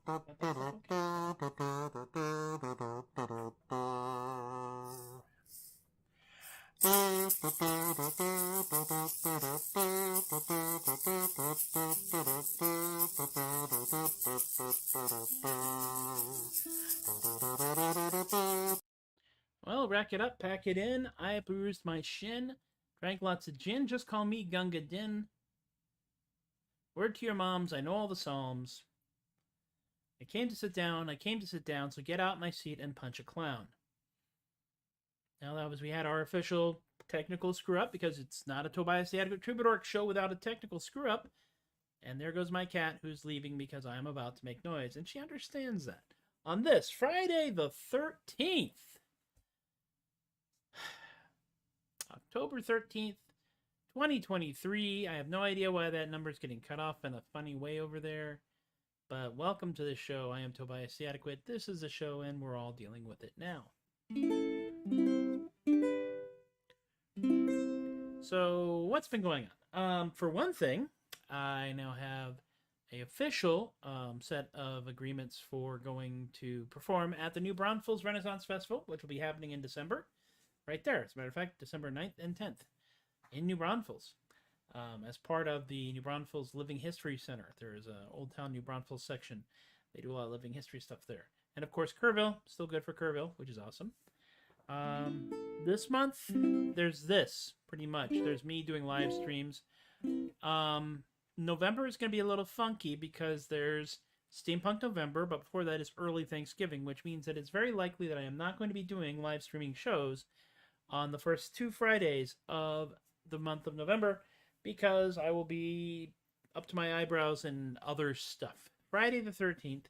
Well, rack it up, pack it in. I bruised my shin, drank lots of gin. Just call me Gunga Din. Word to your moms, I know all the psalms. I came to sit down, so get out my seat and punch a clown. Now that was, we had our official technical screw-up, because it's not a Tobias the Adequate Troubadork show without a technical screw-up. And there goes my cat, who's leaving because I am about to make noise, and she understands that. On this, Friday the 13th, October 13th, 2023. I have no idea why that number's getting cut off in a funny way over there. But welcome to the show. I am Tobias the Adequate. This is the show, and we're all dealing with it now. So, what's been going on? For one thing, I now have an official set of agreements for going to perform at the New Braunfels Renaissance Festival, which will be happening in December. Right there, as a matter of fact, December 9th and 10th in New Braunfels. As part of the New Braunfels Living History Center. There is an Old Town New Braunfels section. They do a lot of living history stuff there. And of course, Kerrville, still good for Kerrville, which is awesome. This month, there's this, pretty much. There's me doing live streams. November is going to be a little funky because there's Steampunk November, but before that is early Thanksgiving, which means that it's very likely that I am not going to be doing live streaming shows on the first 2 Fridays of the month of November, because I will be up to my eyebrows in other stuff. Friday the 13th,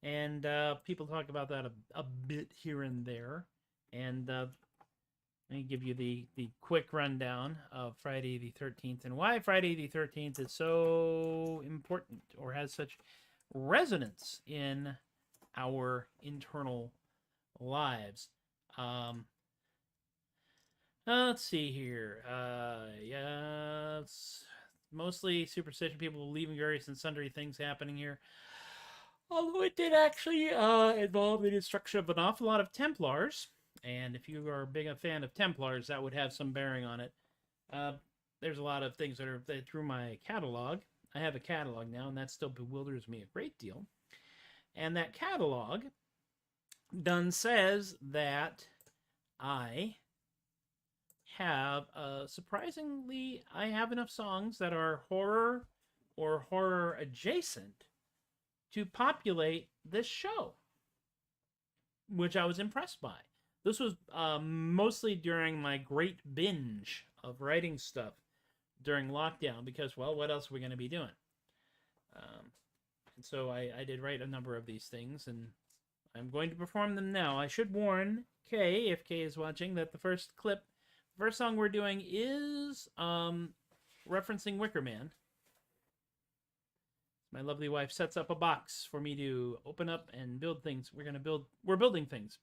and people talk about that a bit here and there. And let me give you the quick rundown of Friday the 13th and why Friday the 13th is so important or has such resonance in our internal lives. Let's see here. Yeah, it's mostly superstition, people believing various and sundry things happening here. Although it did actually involve the destruction of an awful lot of Templars. And if you are a fan of Templars, that would have some bearing on it. There's a lot of things that are through my catalog. I have a catalog now, and that still bewilders me a great deal. And that catalog done says that I have, surprisingly, I have enough songs that are horror or horror adjacent to populate this show, which I was impressed by. This was mostly during my great binge of writing stuff during lockdown, because, well, what else are we going to be doing? And so I did write a number of these things, and I'm going to perform them now. I should warn Kay, if Kay is watching, that the first song we're doing is referencing Wicker Man. My lovely wife sets up a box for me to open up and build things. We're building things.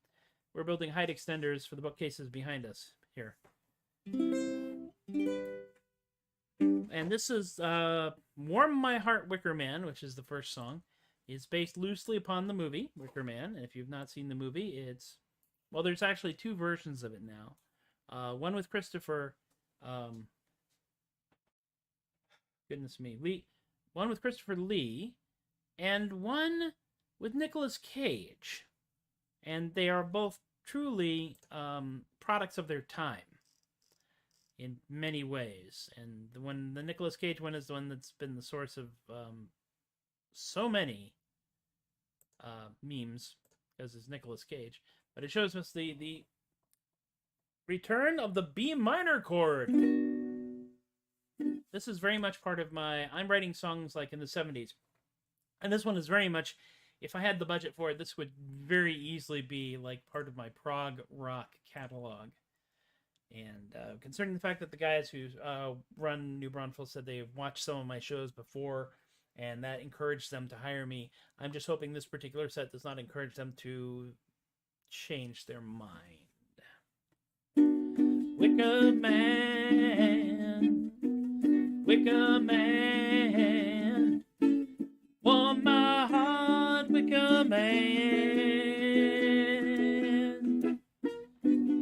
We're building height extenders for the bookcases behind us here. And this is Warm My Heart Wicker Man, which is the first song. It's based loosely upon the movie Wicker Man. And if you've not seen the movie, well, there's actually 2 versions of it now. One with Christopher, goodness me, Lee. One with Christopher Lee, and one with Nicolas Cage. And they are both truly products of their time in many ways. And the Nicolas Cage one is the one that's been the source of so many memes, because it's Nicolas Cage. But it shows us the return of the B minor chord. This is very much part of I'm writing songs like in the 70s. And this one is very much, if I had the budget for it, this would very easily be like part of my prog rock catalog. And concerning the fact that the guys who run New Braunfels said they've watched some of my shows before, and that encouraged them to hire me, I'm just hoping this particular set does not encourage them to change their mind. Wicker Man, Wicker Man, warm my heart, Wicker Wicker man,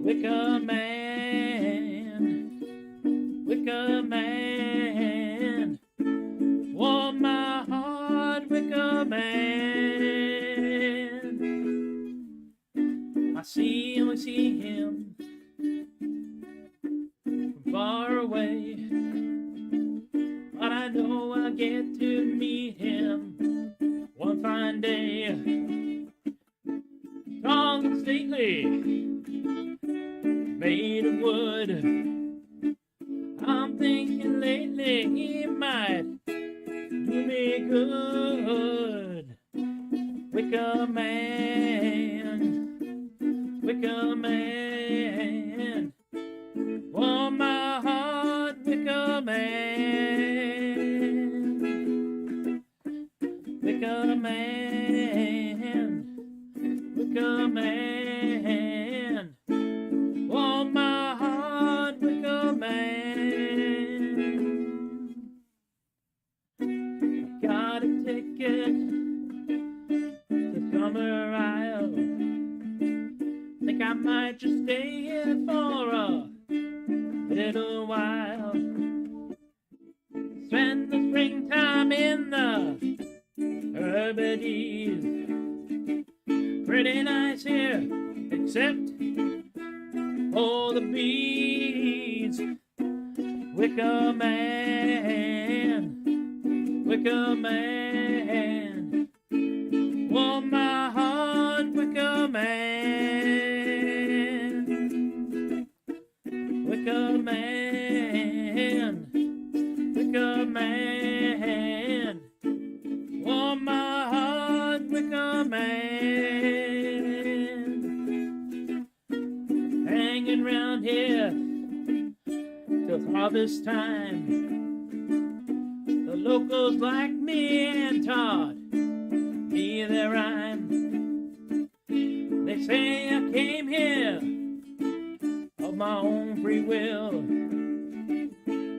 Wicker man, Wicker man, warm my heart, Wicker man. I only see him from far away, but I know I'll get to meet him one fine day. Tall and stately, made of wood. I'm thinking lately he might do me good. Wicker man, Wicker man, warm my heart, Wicker man, Wicker man, Wicker man, warm my heart, Wicker man. I got a ticket to Summer Isle. Think I might just stay here for a little while. Spend the springtime in the Hebrides. Pretty nice here, except for the bees. Wicker man, Wicker man, warm my heart, Wicker man, Wicker man, Wicker man, warm my heart, Wicker man. Hanging round here till harvest time. The locals like me and Todd hear their rhyme. They say I came here of my own free will,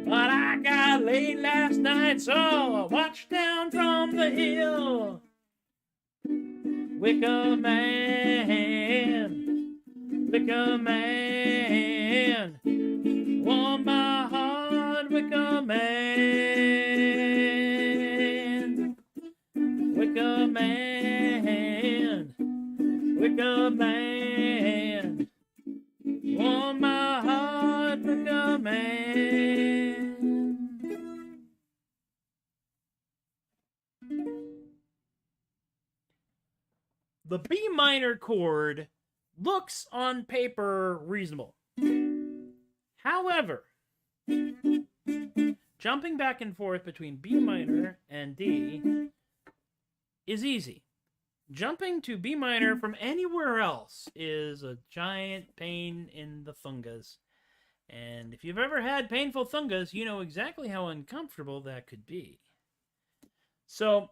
but I got late last night, so I watched down from the hill. Wicker man, Wicker man, warm my heart, Wicker man, Wicker man, Wicker man, warm my heart, Wicker man. The B minor chord looks on paper reasonable. However, jumping back and forth between B minor and D is easy. Jumping to B minor from anywhere else is a giant pain in the thungas. And if you've ever had painful thungas, you know exactly how uncomfortable that could be. So,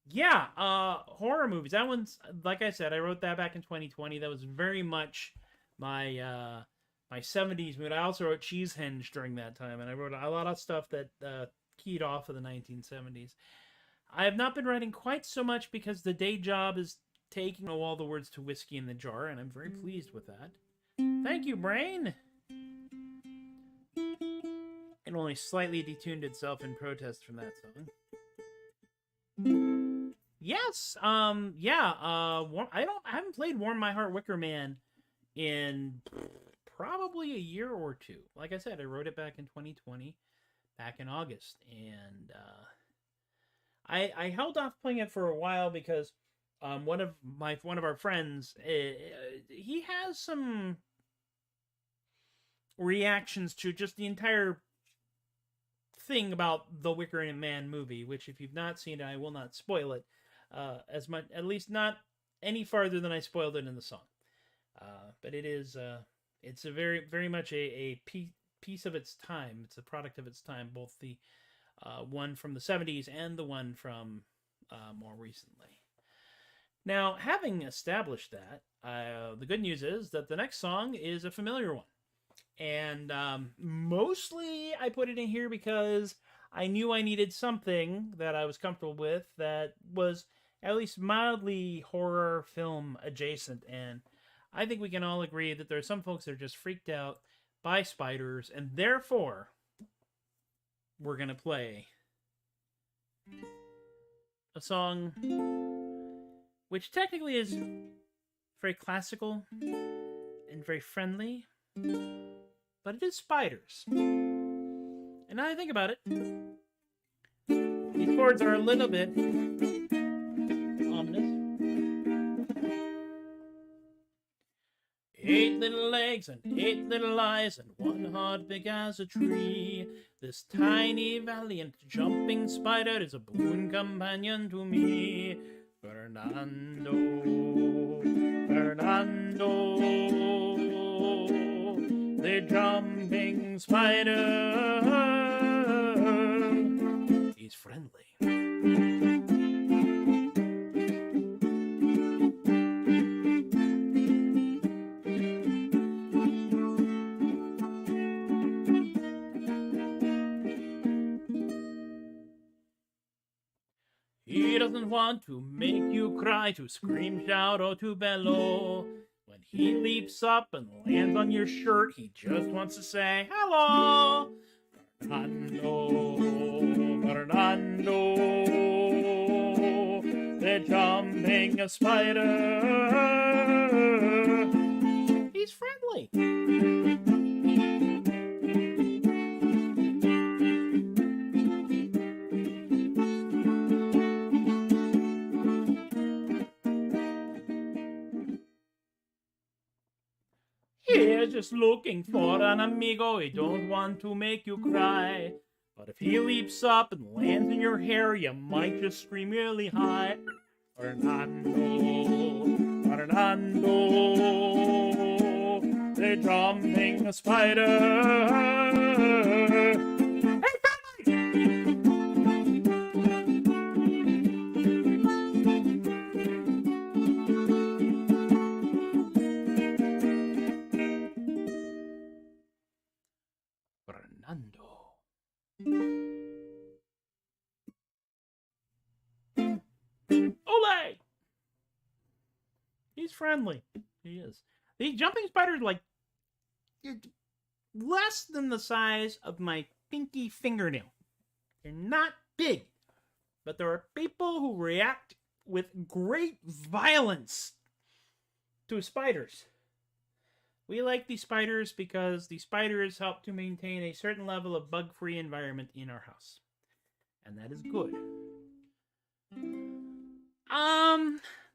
yeah, horror movies. That one's, like I said, I wrote that back in 2020. That was very much my my 70s mood. I also wrote Cheesehenge during that time, and I wrote a lot of stuff that keyed off of the 1970s. I have not been writing quite so much because the day job is taking all the words to Whiskey in the Jar, and I'm very pleased with that. Thank you, Brain! It only slightly detuned itself in protest from that song. Yes, yeah, I haven't played Warm My Heart Wicker Man in probably a year or two. Like I said, I wrote it back in 2020, back in August, and I held off playing it for a while because one of our friends, he has some reactions to just the entire thing about the Wicker Man movie, which if you've not seen it, I will not spoil it as much, at least not any farther than I spoiled it in the song. But it is it's a very much a piece of its time. It's a product of its time, both the one from the 70s and the one from more recently. Now, having established that, the good news is that the next song is a familiar one. And mostly I put it in here because I knew I needed something that I was comfortable with that was at least mildly horror film adjacent. And I think we can all agree that there are some folks that are just freaked out by spiders, and therefore we're going to play a song which technically is very classical and very friendly, but it is spiders. And now I think about it, these chords are a little bit ominous. 8 little legs and 8 little eyes and 1 heart big as a tree. This tiny valiant jumping spider is a boon companion to me. Fernando, Fernando, the jumping spider. He's friendly. He doesn't want to make you cry, to scream, shout, or to bellow. When he leaps up and lands on your shirt, he just wants to say, hello! Fernando, Fernando, they're jumping a spider. He's friendly. He's just looking for an amigo. He don't want to make you cry. But if he leaps up and lands in your hair, you might just scream really high. Fernando, Fernando, they're jumping a spider. Ole! He's friendly. He is. The jumping spider is like less than the size of my pinky fingernail. They're not big, but there are people who react with great violence to spiders. We like these spiders because the spiders help to maintain a certain level of bug-free environment in our house. And that is good.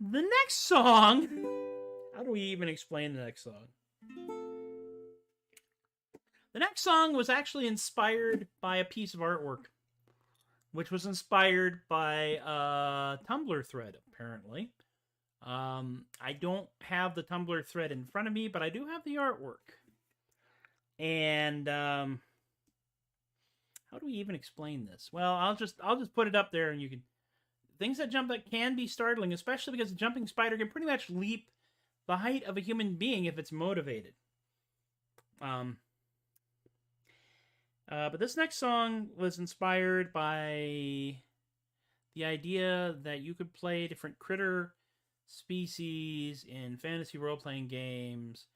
The next song... How do we even explain the next song? The next song was actually inspired by a piece of artwork, which was inspired by a Tumblr thread, apparently. I don't have the Tumblr thread in front of me, but I do have the artwork. And how do we even explain this? Well, I'll just put it up there, and you can. Things that jump that can be startling, especially because the jumping spider can pretty much leap the height of a human being if it's motivated. But this next song was inspired by the idea that you could play different critter species in fantasy role-playing games,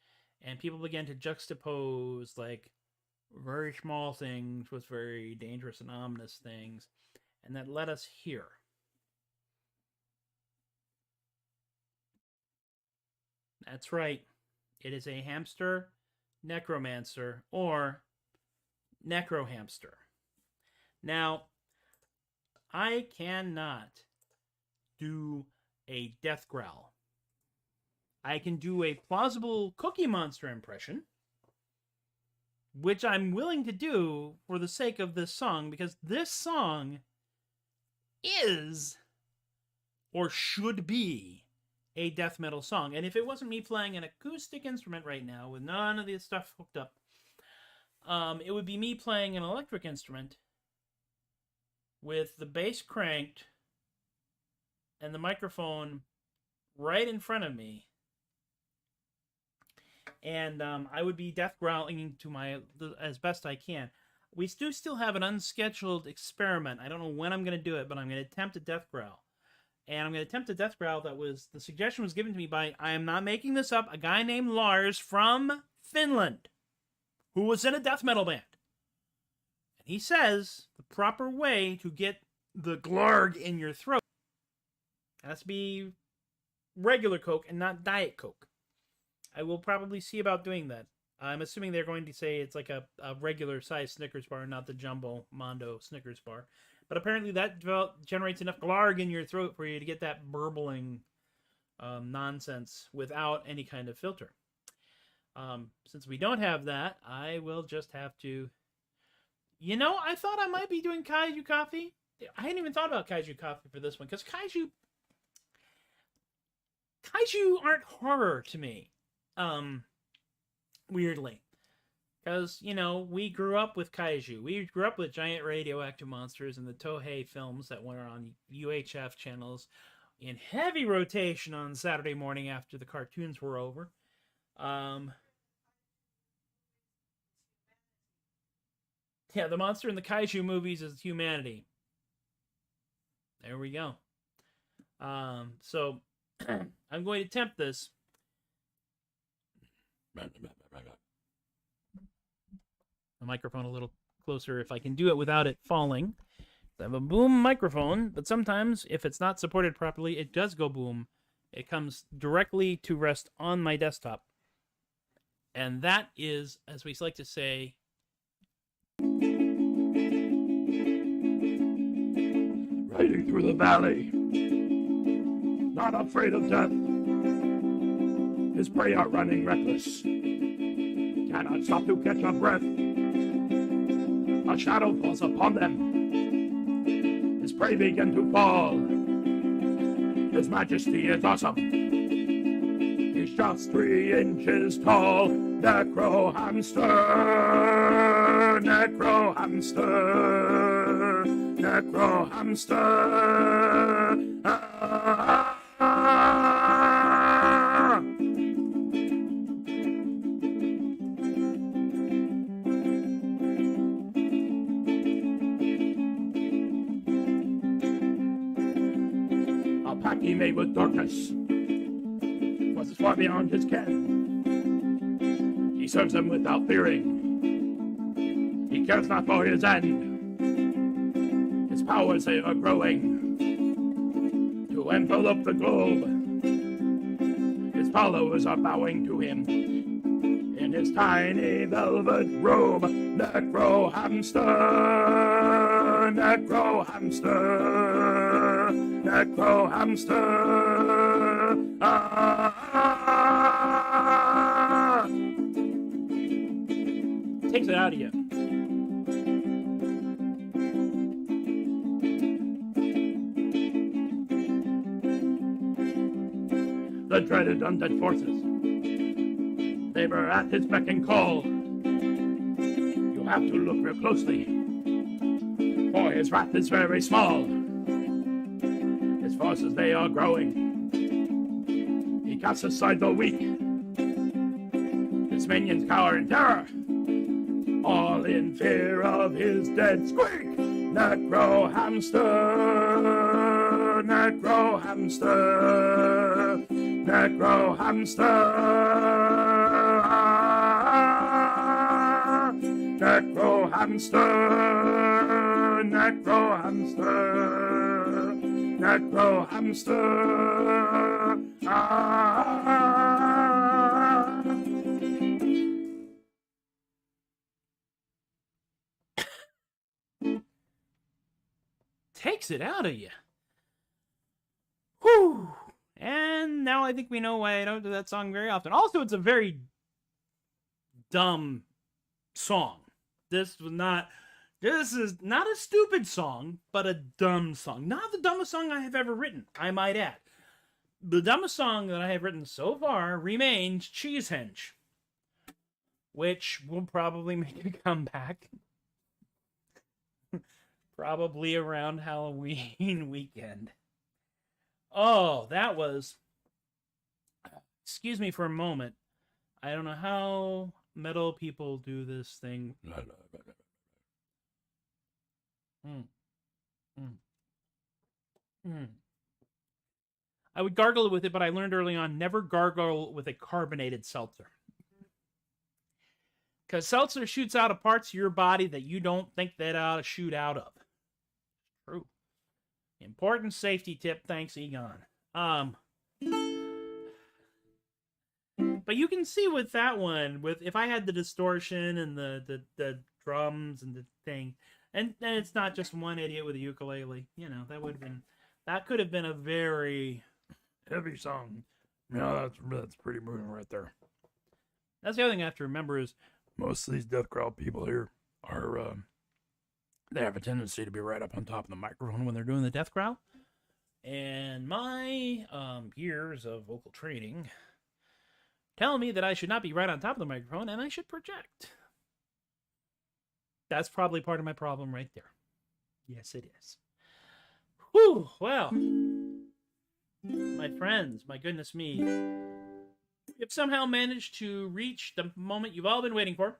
and people began to juxtapose like very small things with very dangerous and ominous things, and that led us here. That's right. It is a hamster necromancer, or Necrohamster. Now, I cannot do a death growl. I can do a plausible Cookie Monster impression, which I'm willing to do for the sake of this song, because this song is, or should be, a death metal song. And if it wasn't me playing an acoustic instrument right now with none of this stuff hooked up, it would be me playing an electric instrument with the bass cranked and the microphone right in front of me. And I would be death growling to as best I can. We do still have an unscheduled experiment. I don't know when I'm going to do it, but I'm going to attempt a death growl. And I'm going to attempt a death growl that was, the suggestion was given to me by, I am not making this up, a guy named Lars from Finland, who was in a death metal band. And he says the proper way to get the glarg in your throat has to be regular Coke and not Diet Coke. I will probably see about doing that. I'm assuming they're going to say it's like a regular size Snickers bar, not the Jumbo Mondo Snickers bar. But apparently that generates enough glarg in your throat for you to get that burbling nonsense without any kind of filter. Since we don't have that, I will just have to... You know, I thought I might be doing Kaiju Coffee. I hadn't even thought about Kaiju Coffee for this one, because Kaiju aren't horror to me. Weirdly. Because, you know, we grew up with Kaiju. We grew up with giant radioactive monsters and the Tohei films that went on UHF channels in heavy rotation on Saturday morning after the cartoons were over. Yeah, the monster in the Kaiju movies is humanity. There we go. So, I'm going to attempt this. The microphone a little closer if I can do it without it falling. I have a boom microphone, but sometimes if it's not supported properly, it does go boom. It comes directly to rest on my desktop. And that is, as we like to say, riding through the valley, not afraid of death. His prey are running reckless, cannot stop to catch a breath. A shadow falls upon them, his prey begin to fall. His majesty is awesome, he's just 3 inches tall. Necrohamster, Necrohamster, Necrohamster. Ah, ah, ah. A pack he made with darkness was as far beyond his ken. He serves them without fearing. He cares not for his end. His powers they are growing to envelop the globe. His followers are bowing to him in his tiny velvet robe. Necrohamster, Necrohamster, Necrohamster. Ah, ah, ah. takes it out of you. The dreaded undead forces, they were at his beck and call. You have to look real closely, for his wrath is very small. His forces, they are growing. He casts aside the weak. His minions cower in terror, all in fear of his dead squeak. Necrohamster, Necrohamster, Necrohamster. Necrohamster, Necrohamster, Necrohamster. Takes it out of you. Whew. And now I think we know why I don't do that song very often. Also, it's a very dumb song. This is not a stupid song, but a dumb song. Not the dumbest song I have ever written, I might add. The dumbest song that I have written so far remains Cheesehenge, which will probably make a comeback. Probably around Halloween weekend. Oh, that was... Excuse me for a moment. I don't know how metal people do this thing. I would gargle with it, but I learned early on, never gargle with a carbonated seltzer. Because seltzer shoots out of parts of your body that you don't think that ought to shoot out of. True. Important safety tip. Thanks, Egon. But you can see with that one, if I had the distortion and the drums and the thing, and it's not just one idiot with a ukulele, you know, that could have been a very Heavy song. Yeah, that's pretty moving right there. That's the other thing I have to remember is Most of these death crowd people here are, they have a tendency to be right up on top of the microphone when they're doing the death growl. And my years of vocal training tell me that I should not be right on top of the microphone and I should project. That's probably part of my problem right there. Yes, it is. Whew, well, my friends, my goodness me. You've somehow managed to reach the moment you've all been waiting for.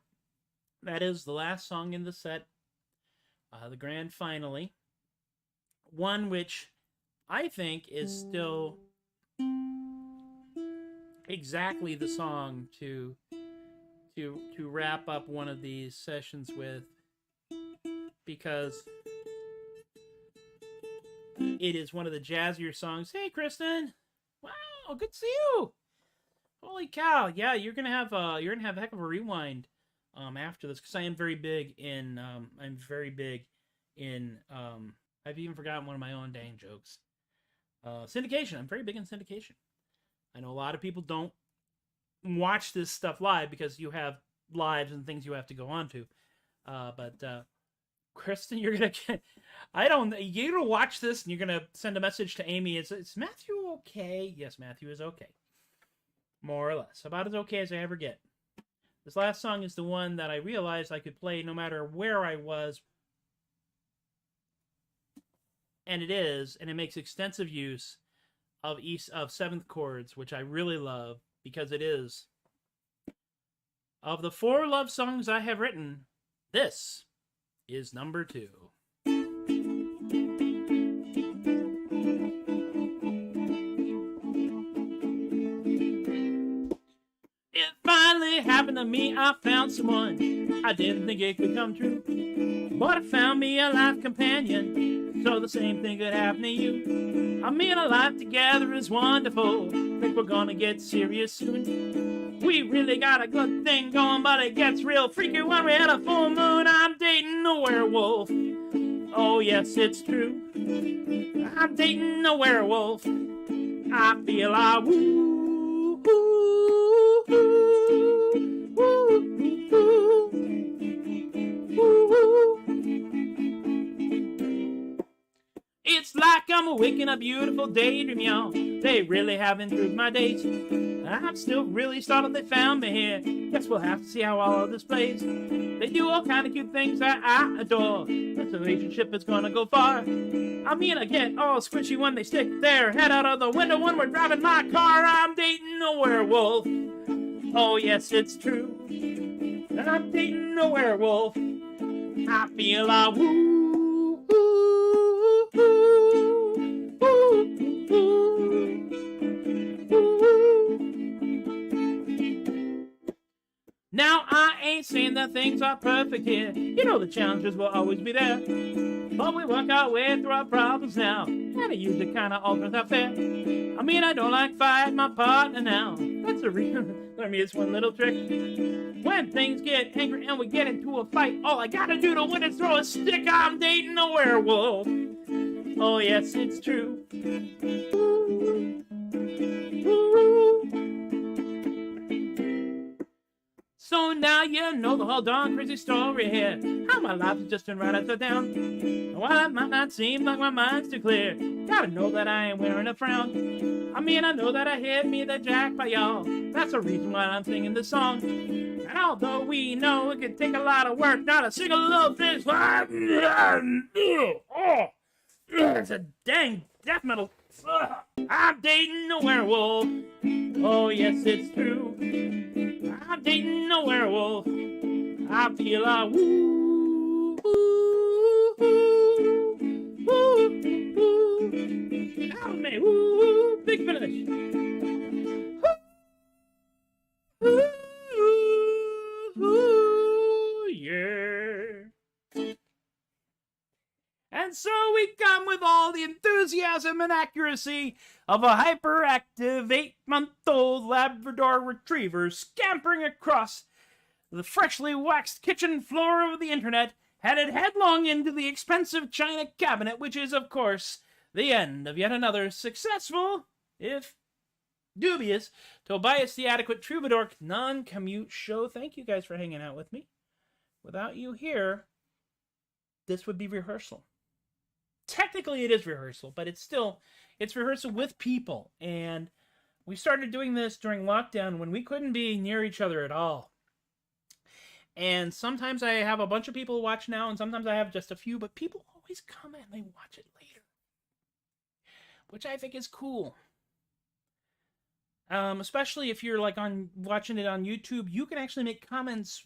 That is the last song in the set, the grand finale. One which I think is still exactly the song to wrap up one of these sessions with, because it is one of the jazzier songs. Hey, Kristen! Wow, good to see you! Holy cow! Yeah, you're gonna have a heck of a rewind after this, because I am very big in I've even forgotten one of my own dang jokes. Syndication. I'm very big in syndication. I know a lot of people don't watch this stuff live because you have lives and things you have to go on to. But Kristen, you're gonna you're gonna watch this and you're gonna send a message to Amy. Is Matthew okay? Yes, Matthew is okay. More or less. About as okay as I ever get. This last song is the one that I realized I could play no matter where I was. And it makes extensive use of seventh chords, which I really love, because it is, of the 4 love songs I have written, this is number 2. It finally happened to me. I found someone I didn't think it could come true, but I found me a life companion, so the same thing could happen to you. I mean, a life together is wonderful. Think we're gonna get serious soon. We really got a good thing going, but it gets real freaky when we had a full moon. I'm dating a werewolf. Oh yes, it's true. I'm dating a werewolf. I feel I woo, woo, woo, woo, woo, woo, woo. It's like I'm waking a beautiful daydream, y'all. They really have improved my days. I'm still really startled they found me here. Guess we'll have to see how all of this plays. They do all kind of cute things that I adore. This relationship is gonna go far. I mean, I get all squishy when they stick their head out of the window when we're driving my car. I'm dating a werewolf. Oh yes, it's true. I'm dating a werewolf. I feel a woo, woo, woo, woo, woo, woo. Now I ain't saying that things are perfect here. You know the challenges will always be there, but we work our way through our problems now, and it usually kinda all turns out fair. I mean, I don't like fighting my partner now. That's a reason. Learn me this one little trick. When things get angry and we get into a fight, all I gotta do to win is throw a stick. I'm dating a werewolf. Oh yes, it's true. So now you know the whole darn crazy story here. How my life has just turned right upside down. While it might not seem like my mind's too clear, gotta know that I ain't wearing a frown. I mean, I know that I hit me the jack by y'all. That's the reason why I'm singing this song. And although we know it can take a lot of work, not a single little fish. Oh, it's a dang death metal. I'm dating a werewolf. Oh yes, it's true. I'm dating a werewolf. I feel a woo, woo, woo, woo, woo. Help me! Woo! Big finish! Woo! Woo! Yeah! And so we come with all the enthusiasm and accuracy of a hyperactive 8-month-old Labrador retriever scampering across the freshly waxed kitchen floor of the internet, headed headlong into the expensive china cabinet, which is, of course, the end of yet another successful, if dubious, Tobias the Adequate Troubadork non-commute show. Thank you guys for hanging out with me. Without you here, this would be rehearsal. Technically it is rehearsal, but it's rehearsal with people. And we started doing this during lockdown when we couldn't be near each other at all. And sometimes I have a bunch of people watch now, and sometimes I have just a few, but people always come and they watch it later, which I think is cool. Especially if you're like watching it on YouTube, you can actually make comments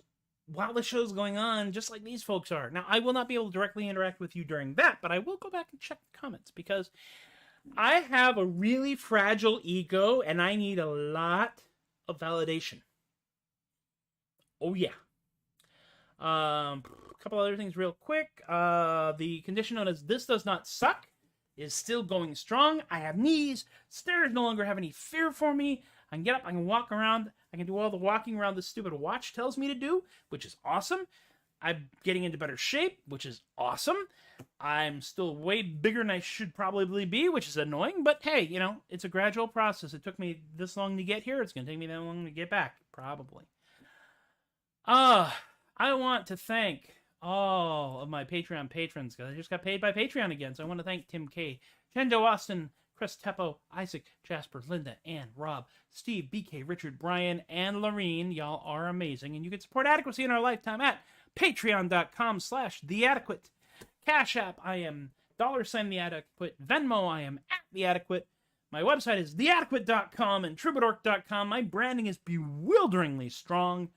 while the show's going on, just like these folks are. Now, I will not be able to directly interact with you during that, but I will go back and check the comments, because I have a really fragile ego, and I need a lot of validation. Oh, yeah. A couple other things real quick. The condition known as This Does Not Suck is still going strong. I have knees. Stairs no longer have any fear for me. I can get up, I can walk around, I can do all the walking around this stupid watch tells me to do, which is awesome. I'm getting into better shape, which is awesome. I'm still way bigger than I should probably be, which is annoying, but hey, you know, it's a gradual process. It took me this long to get here. It's going to take me that long to get back, probably. I want to thank all of my Patreon patrons, because I just got paid by Patreon again, so I want to thank Tim K, Jendo Austin, Chris Teppo, Isaac, Jasper, Linda, Ann, Rob, Steve, BK, Richard, Brian, and Lorene. Y'all are amazing, and you can support adequacy in our lifetime at patreon.com/theadequate. Cash App, I am $theadequate. Venmo, I am @theadequate. My website is theadequate.com and Troubadork.com. My branding is bewilderingly strong.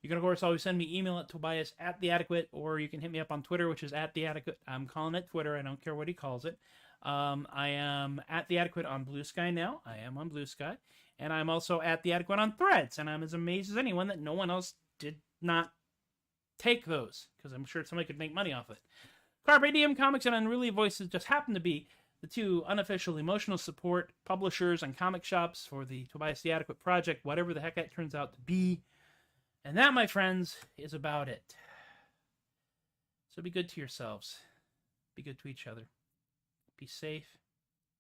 You can, of course, always send me email at Tobias@theadequate, or you can hit me up on Twitter, which is @theadequate. I'm calling it Twitter. I don't care what he calls it. I am @theadequate on Blue Sky now. I am on Blue Sky. And I'm also @theadequate on Threads. And I'm as amazed as anyone that no one else did not take those, because I'm sure somebody could make money off it. Carpe Diem Comics and Unruly Voices just happen to be the two unofficial emotional support publishers and comic shops for the Tobias the Adequate project, whatever the heck that turns out to be. And that, my friends, is about it. So be good to yourselves. Be good to each other. Be safe.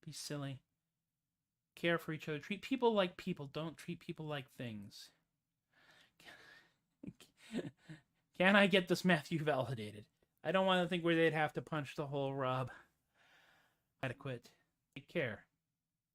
Be silly. Care for each other. Treat people like people. Don't treat people like things. Can I get this Matthew validated? I don't want to think where they'd have to punch the whole Rob. Adequate. Take care.